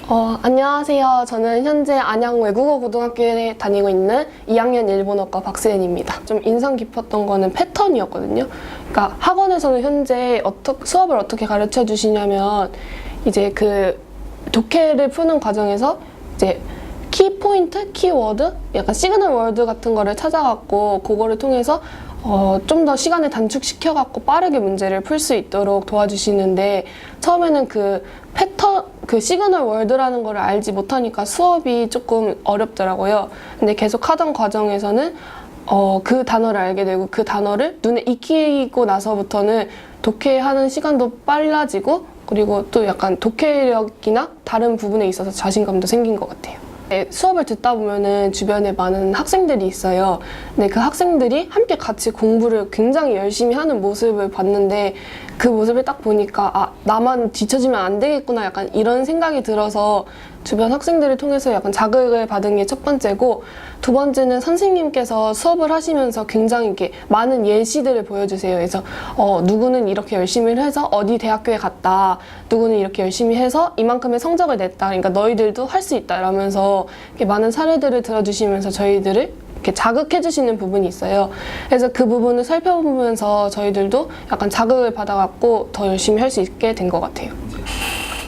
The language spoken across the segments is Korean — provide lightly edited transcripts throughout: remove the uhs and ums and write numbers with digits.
안녕하세요. 저는 현재 안양 외국어고등학교에 다니고 있는 2학년 일본어과 박세은입니다. 좀 인상 깊었던 거는 패턴이었거든요. 그러니까 학원에서는 현재 수업을 어떻게 가르쳐 주시냐면 이제 그 독해를 푸는 과정에서 이제 키포인트, 키워드, 약간 시그널 월드 같은 거를 찾아갖고 그거를 통해서 좀 더 시간을 단축시켜갖고 빠르게 문제를 풀 수 있도록 도와주시는데 처음에는 그 패턴, 그 시그널 월드라는 거를 알지 못하니까 수업이 조금 어렵더라고요. 근데 계속 하던 과정에서는 그 단어를 알게 되고 그 단어를 눈에 익히고 나서부터는 독해하는 시간도 빨라지고 그리고 또 약간 독해력이나 다른 부분에 있어서 자신감도 생긴 것 같아요. 수업을 듣다 보면은 주변에 많은 학생들이 있어요. 근데 그 학생들이 함께 같이 공부를 굉장히 열심히 하는 모습을 봤는데 그 모습을 딱 보니까 나만 뒤처지면 안 되겠구나 약간 이런 생각이 들어서 주변 학생들을 통해서 약간 자극을 받은 게 첫 번째고 두 번째는 선생님께서 수업을 하시면서 굉장히 이렇게 많은 예시들을 보여주세요. 그래서 누구는 이렇게 열심히 해서 어디 대학교에 갔다. 누구는 이렇게 열심히 해서 이만큼의 성적을 냈다. 그러니까 너희들도 할 수 있다. 이러면서 이렇게 많은 사례들을 들어주시면서 저희들을 이렇게 자극해 주시는 부분이 있어요. 그래서 그 부분을 살펴보면서 저희들도 약간 자극을 받아갖고 더 열심히 할 수 있게 된 것 같아요.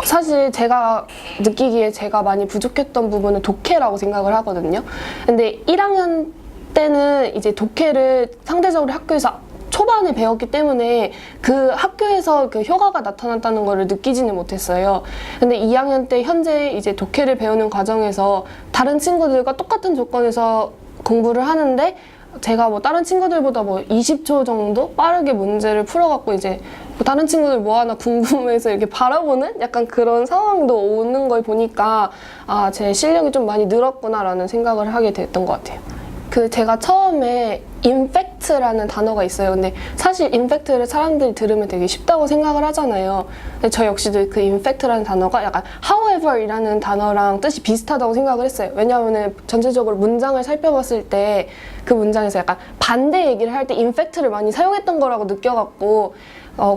사실 제가 느끼기에 제가 많이 부족했던 부분은 독해라고 생각을 하거든요. 근데 1학년 때는 이제 독해를 상대적으로 학교에서 초반에 배웠기 때문에 그 학교에서 그 효과가 나타났다는 걸 느끼지는 못했어요. 근데 2학년 때 현재 이제 독해를 배우는 과정에서 다른 친구들과 똑같은 조건에서 공부를 하는데 제가 뭐 다른 친구들보다 뭐 20초 정도 빠르게 문제를 풀어갖고 이제 뭐 다른 친구들 뭐 하나 궁금해서 이렇게 바라보는 약간 그런 상황도 오는 걸 보니까 제 실력이 좀 많이 늘었구나라는 생각을 하게 됐던 것 같아요. 제가 처음에 임팩트라는 단어가 있어요. 근데 사실 임팩트를 사람들이 들으면 되게 쉽다고 생각을 하잖아요. 근데 저 역시도 그 임팩트라는 단어가 약간 however이라는 단어랑 뜻이 비슷하다고 생각을 했어요. 왜냐하면 전체적으로 문장을 살펴봤을 때 그 문장에서 약간 반대 얘기를 할 때 임팩트를 많이 사용했던 거라고 느껴갖고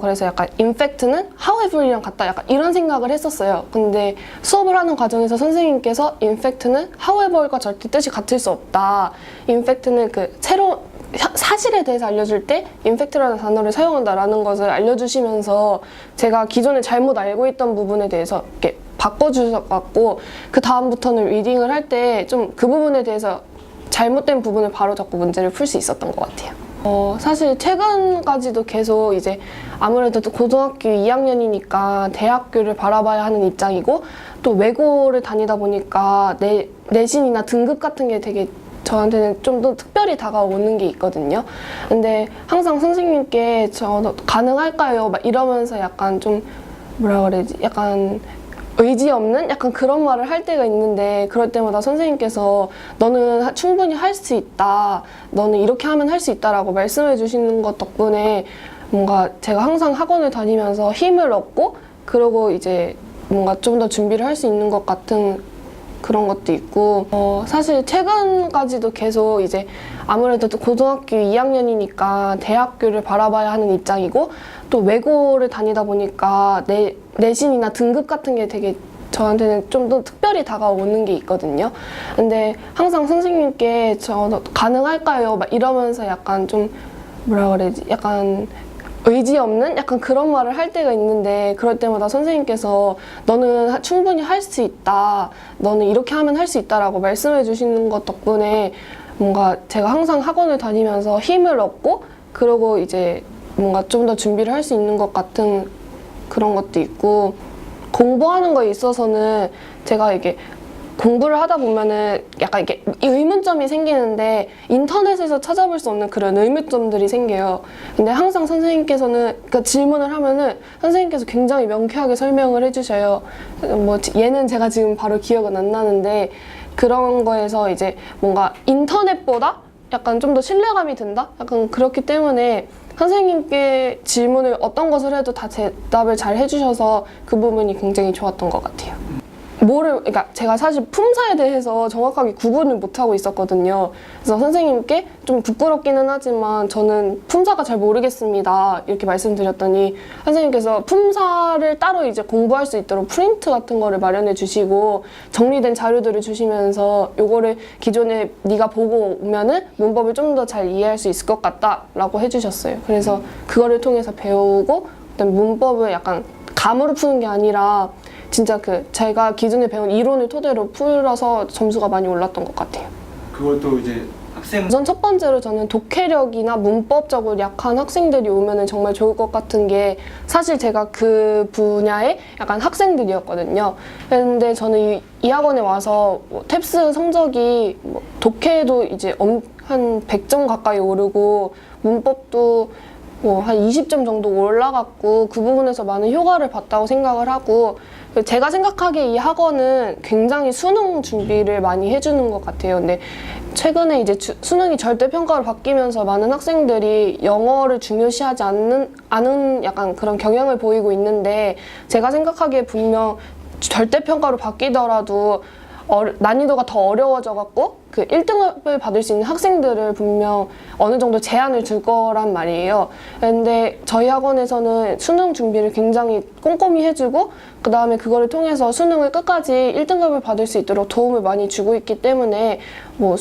그래서 약간 임팩트는 however이랑 같다 약간 이런 생각을 했었어요. 근데 수업을 하는 과정에서 선생님께서 임팩트는 however과 절대 뜻이 같을 수 없다. 임팩트는 그 새로운 사실에 대해서 알려줄 때 임팩트라는 단어를 사용한다라는 것을 알려주시면서 제가 기존에 잘못 알고 있던 부분에 대해서 이렇게 바꿔주셔갖고 그 다음부터는 리딩을 할 때 좀 그 부분에 대해서 잘못된 부분을 바로잡고 문제를 풀 수 있었던 것 같아요. 사실 최근까지도 계속 이제 아무래도 또 고등학교 2학년이니까 대학교를 바라봐야 하는 입장이고 또 외고를 다니다 보니까 내신이나 등급 같은 게 되게 저한테는 좀 더 특별히 다가오는 게 있거든요. 근데 항상 선생님께 가능할까요? 막 이러면서 약간 좀 뭐라 그래야지? 약간 의지 없는 약간 그런 말을 할 때가 있는데 그럴 때마다 선생님께서 너는 충분히 할 수 있다. 너는 이렇게 하면 할 수 있다라고 말씀해 주시는 것 덕분에 뭔가 제가 항상 학원을 다니면서 힘을 얻고 그러고 이제 뭔가 좀 더 준비를 할 수 있는 것 같은 그런 것도 있고 사실 최근까지도 계속 이제 아무래도 또 고등학교 2학년이니까 대학교를 바라봐야 하는 입장이고 또 외고를 다니다 보니까 내신이나 등급 같은 게 되게 저한테는 좀 더 특별히 다가오는 게 있거든요. 근데 항상 선생님께 가능할까요? 막 이러면서 약간 좀 뭐라 그래야지? 약간 의지 없는 약간 그런 말을 할 때가 있는데 그럴 때마다 선생님께서 너는 충분히 할 수 있다. 너는 이렇게 하면 할 수 있다라고 말씀해 주시는 것 덕분에 뭔가 제가 항상 학원을 다니면서 힘을 얻고 그러고 이제 뭔가 좀 더 준비를 할 수 있는 것 같은 그런 것도 있고 공부하는 거에 있어서는 제가 이게 공부를 하다 보면은 약간 이게 의문점이 생기는데 인터넷에서 찾아볼 수 없는 그런 의문점들이 생겨요. 근데 항상 선생님께서는 그러니까 질문을 하면은 선생님께서 굉장히 명쾌하게 설명을 해주셔요. 뭐 얘는 제가 지금 바로 기억은 안 나는데 그런 거에서 이제 뭔가 인터넷보다 약간 좀 더 신뢰감이 든다? 약간 그렇기 때문에 선생님께 질문을 어떤 것을 해도 다 대답을 잘 해주셔서 그 부분이 굉장히 좋았던 것 같아요. 그러니까 제가 사실 품사에 대해서 정확하게 구분을 못하고 있었거든요. 그래서 선생님께 좀 부끄럽기는 하지만 저는 품사가 잘 모르겠습니다. 이렇게 말씀드렸더니 선생님께서 품사를 따로 이제 공부할 수 있도록 프린트 같은 거를 마련해 주시고 정리된 자료들을 주시면서 요거를 기존에 네가 보고 오면은 문법을 좀 더 잘 이해할 수 있을 것 같다라고 해주셨어요. 그래서 그거를 통해서 배우고 그다음에 문법을 약간 감으로 푸는 게 아니라 진짜 제가 기존에 배운 이론을 토대로 풀어서 점수가 많이 올랐던 것 같아요. 그걸 또 이제 학생 우선 첫 번째로 저는 독해력이나 문법적으로 약한 학생들이 오면은 정말 좋을 것 같은 게 사실 제가 그 분야의 약간 학생들이었거든요. 그런데 저는 이 학원에 와서 뭐 탭스 성적이 뭐 독해도 이제 한 100점 가까이 오르고 문법도 뭐 한 20점 정도 올라갔고 그 부분에서 많은 효과를 봤다고 생각을 하고 제가 생각하기에 이 학원은 굉장히 수능 준비를 많이 해주는 것 같아요. 근데 최근에 이제 수능이 절대평가로 바뀌면서 많은 학생들이 영어를 중요시하지 않은 약간 그런 경향을 보이고 있는데 제가 생각하기에 분명 절대평가로 바뀌더라도 난이도가 더 어려워져갖고 그 1등급을 받을 수 있는 학생들을 분명 어느 정도 제한을 줄 거란 말이에요. 근데 저희 학원에서는 수능 준비를 굉장히 꼼꼼히 해주고 그 다음에 그거를 통해서 수능을 끝까지 1등급을 받을 수 있도록 도움을 많이 주고 있기 때문에 뭐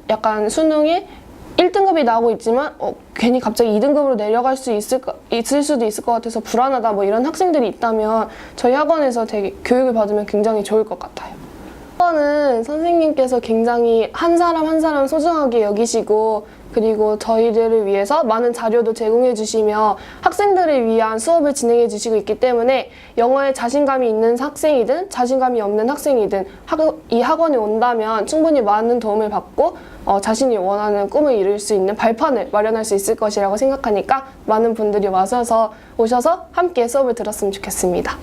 약간 수능에 1등급이 나오고 있지만 괜히 갑자기 2등급으로 내려갈 수 있을 수도 있을 것 같아서 불안하다 뭐 이런 학생들이 있다면 저희 학원에서 되게 교육을 받으면 굉장히 좋을 것 같아요. 학원은 선생님께서 굉장히 한 사람 한 사람 소중하게 여기시고 그리고 저희들을 위해서 많은 자료도 제공해 주시며 학생들을 위한 수업을 진행해 주시고 있기 때문에 영어에 자신감이 있는 학생이든 자신감이 없는 학생이든 이 학원에 온다면 충분히 많은 도움을 받고 자신이 원하는 꿈을 이룰 수 있는 발판을 마련할 수 있을 것이라고 생각하니까 많은 분들이 오셔서 함께 수업을 들었으면 좋겠습니다.